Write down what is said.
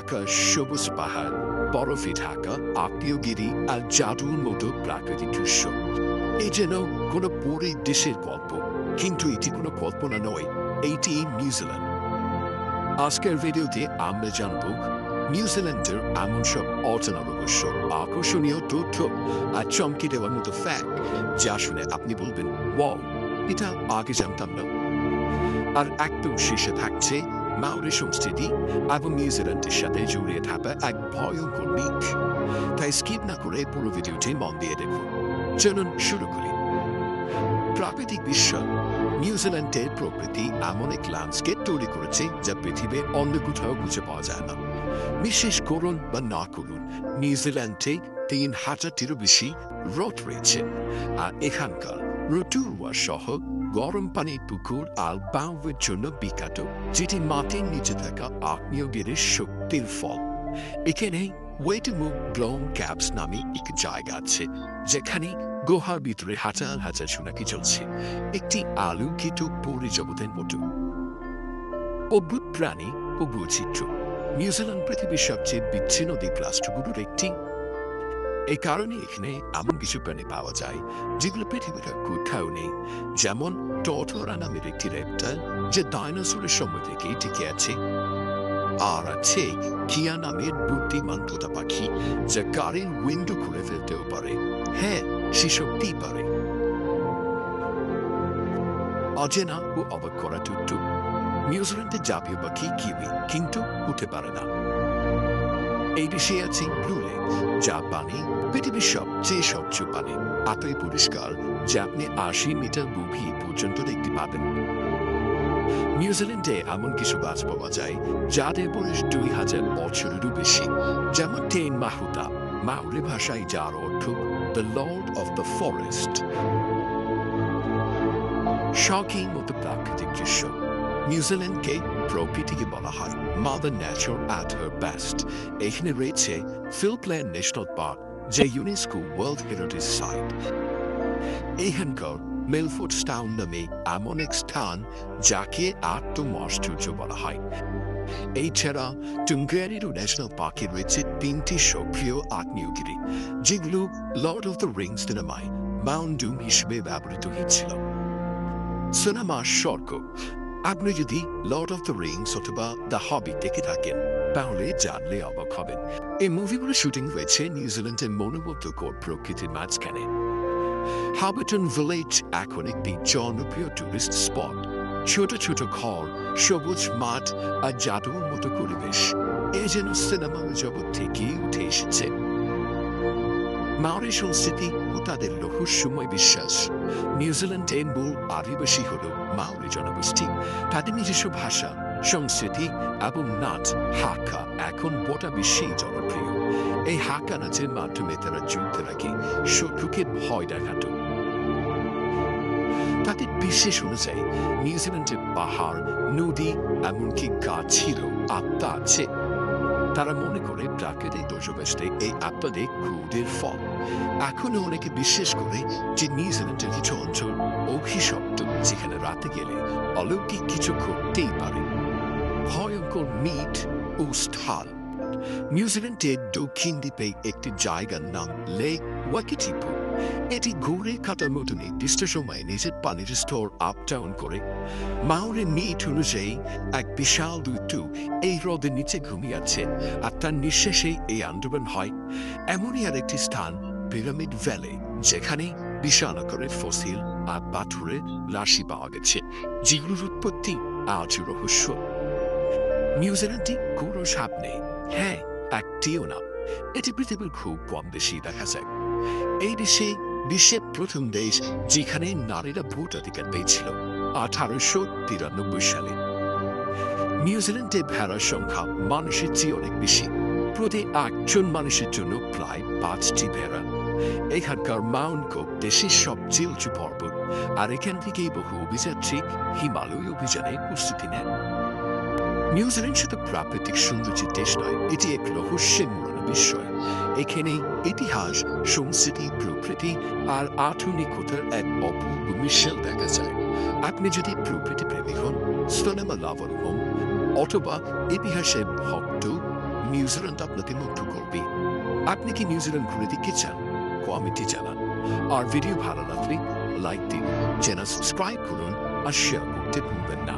ঢাকা সবুজ পাহাড়, বরফে ঢাকা আগ্নেয়গিরি আর জাদুর মতো প্রাকৃতিক দৃশ্য। এই যেন কোনো পরীর দেশের গল্প, কিন্তু এটি কোনো কল্পনা নয়, এইটি নিউজিল্যান্ড। আজকের ভিডিওতে আমরা জানব নিউজিল্যান্ডের এমন সব অজানা রহস্য, আকর্ষণীয় তথ্য আর চমকে দেওয়ার মতো ফ্যাক্ট যা শুনে আপনি বলবেন ওয়াও, এটা আগে জানতাম না। আর একদম শেষে থাকছে মাওরি সংস্কৃতি এবং নিউজিল্যান্ডের সাথে জড়িয়ে থাকা এক ভয়ঙ্কর মিথ। তাই স্কিপ না করে পুরো ভিডিওটি মন দিয়ে দেখুন। চলুন শুরু করি। প্রাকৃতিক বিশ্ব। নিউজিল্যান্ডের প্রকৃতি এমন এক ল্যান্ডস্কেপ তৈরি করেছে যা পৃথিবীর অন্য কোথাও খুঁজে পাওয়া যায় না। বিশেষ করুন বা না করুন, নিউজিল্যান্ডে ৩,০০০-টিরও বেশি হ্রদ রয়েছে, আর এখানকার রোটুরুয়া সহ গরম পানির পুকুর আর বাউয়ের জন্য বিখ্যাত, যেটি মাটির নিচে থাকা আগ্নেয়গিরির শক্তির ফল। এখানে ওয়েটমুভ ব্লোন ক্যাপস নামে একটি জায়গা আছে, যেখানে গুহার ভিতরে হাজার হাজার সোনাকি চলছে, একটি আলোকিত পরিজগতের মতো। অদ্ভুত প্রাণী ও বৈচিত্র্য। নিউজিল্যান্ড পৃথিবীর সবচেয়ে বিচ্ছিন্ন দ্বীপ রাষ্ট্রগুলোর একটি। এই কারণে এখানে এমন কিছু প্রাণী পাওয়া যায় যেগুলো পৃথিবীর কোথাও নেই, যেমন টর্টোরা নামের একটি রেপ্টাইল, যে ডাইনোসরের সময় থেকে টিকে আছে। আর আছে কিয়া নামের বুদ্ধিমান তোতা পাখি, যা গাড়ির উইন্ডো খুলে ফেলতেও পারে। হ্যাঁ, সে সত্যিই পারে। অজেনা ও অবাক করা তথ্য। নিউজিল্যান্ডের জাতীয় পাখি কিউই, কিন্তু উঠতে পারে না। এই দেশে আছে ব্লু লেক, যা পানি পৃথিবীর সবচেয়ে স্বচ্ছ পানি, এতই পরিষ্কার যে আপনি ৮০ মিটার গভীর পর্যন্ত দেখতে পাবেন। নিউজিল্যান্ডে এমন কিছু গাছ পাওয়া যায় যাদের বয়স ২,০০০ বছরেরও বেশি, যেমন টেন মাহুতা, মাওরি ভাষায় যার অর্থ the Lord of the forest. শখের মতো প্রাকৃতিক দৃশ্য। নিউজিল্যান্ডকে প্রকৃতিকে বলা হয় mother nature at her best. এখানে রয়েছে ফিল্ডল্যান্ড ন্যাশনাল পার্ক, যা ইউনেস্কো ওয়ার্ল্ড হেরিটেজ সাইট। এখানকার মিলফোর্ডস টাউন নামে এমন এক স্থান যাকে আত্মআশ্চর্য বলা হয়। এছাড়া টুঙ্গারিরু ন্যাশনাল পার্কে রয়েছে ৩টি সক্রিয় আগ্নেয়গিরি, যেগুলো লর্ড অফ দ্য রিংস সিনেমায় মাউন্ট ডুম হিসেবে ব্যবহৃত হয়েছিল। সিনেমার স্বর্গ। আপনি যদি লর্ড অফ দ্য রিংস অথবা দ্য হবিট দেখে থাকেন, তাহলে জানলে অবাক হবেন। এই মুভিগুলোর শুটিং হয়েছে নিউজিল্যান্ডের মনোমুগ্ধকর প্রকৃতির মাঝখানে। হবিটন ভিলেজ এখন একটি জনপ্রিয় টুরিস্ট স্পট। ছোট ছোট ঘর, সবুজ মাঠ আর জাদুর মতো পরিবেশ, এ যেন সিনেমার জগৎ থেকেই উঠে এসেছে। মাওরি সংস্কৃতি ও তাদের রহস্যময় বিশ্বাস। নিউজিল্যান্ডের মূল আদিবাসী হল মাওরি জনগোষ্ঠী। তাদের নিজস্ব ভাষা, সংস্কৃতি এবং নাচ হাক্কা এখন গোটা বিশ্বেই জনপ্রিয়। এই হাক্কা নাচের মাধ্যমে তারা যুদ্ধের আগে শত্রুকে ভয় দেখাত। তাদের বিশ্বাস অনুযায়ী নিউজিল্যান্ডের পাহাড়, নদী, এমনকি গাছেরও আত্মা আছে। তারা মনে করে প্রাকৃতিক দোষবাসে এই আত্মাদের ক্রোধের ফল। এখনো অনেকে বিশ্বাস করে যে নিউজিল্যান্ডের কিছু অঞ্চল অভিশপ্ত, যেখানে রাতে গেলে অলৌকিক কিছু ঘটতেই পারে। ভয়ঙ্কর মিথ ও স্থান। নিউজিল্যান্ডের দক্ষিণ দ্বীপে একটি জায়গার নাম লেক ওয়াকিটিপু। এটি ঘুরে কাটার মতো নির্দিষ্ট সময়ে নিজের পানির স্তর আপ ডাউন করে। মাওরি মিথ অনুযায়ী এক বিশাল দৈত্য এই হ্রদের নিচে ঘুমিয়ে আছে, আর তার নিঃশ্বাসেই এই আন্দোলন হয়। এমনই আর একটি স্থান পিরামিড ভ্যালি, যেখানে বিশাল আকারের ফসিল আর পাথরের রাশি পাওয়া গেছে, যেগুলোর উৎপত্তি আজ রহস্য। নিউজিল্যান্ডে কোনো সাপ নেই, হ্যাঁ, একটিও না। এটি পৃথিবীর খুব কম বেশি দেখা যায়। এই দেশে বিশ্বের প্রথম দেশ যেখানে নারীরা ভোটাধিকার পেয়েছিল 1893 সালে। নিউজিল্যান্ডে ভেড়ার সংখ্যা মানুষের চেয়ে অনেক বেশি। প্রতি ৮ মানুষের জন্য প্রায় ৫টি ভেড়া। এখানকার মাউন্ট কুক দেশের সবচেয়ে উঁচু পর্বত, আর এখান থেকেই বহু অভিযাত্রী হিমালয় অভিযানে প্রস্তুতি নেন। নিউজিল্যান্ড শুধু প্রাকৃতিক সৌন্দর্যের দেশ নয়, এটি এক রহস্যের মূল্য বিষয়। এখানে ইতিহাস, সংস্কৃতি, প্রকৃতি আর আধুনিকতার এক অপূর্ব মিশেল দেখা যায়। আপনি যদি প্রকৃতি প্রেমী হন, সিনেমা লাভার হন, অথবা ইতিহাসের ভক্ত, নিউজিল্যান্ড আপনাকে মুগ্ধ করবে। আপনি কি নিউজিল্যান্ড ঘুরে দেখতে চান? কমেন্টে জানান। আর ভিডিও ভালো লাগলে লাইক দিন, চ্যানেল সাবস্ক্রাইব করুন আর শেয়ার করতে ভুলবেন না।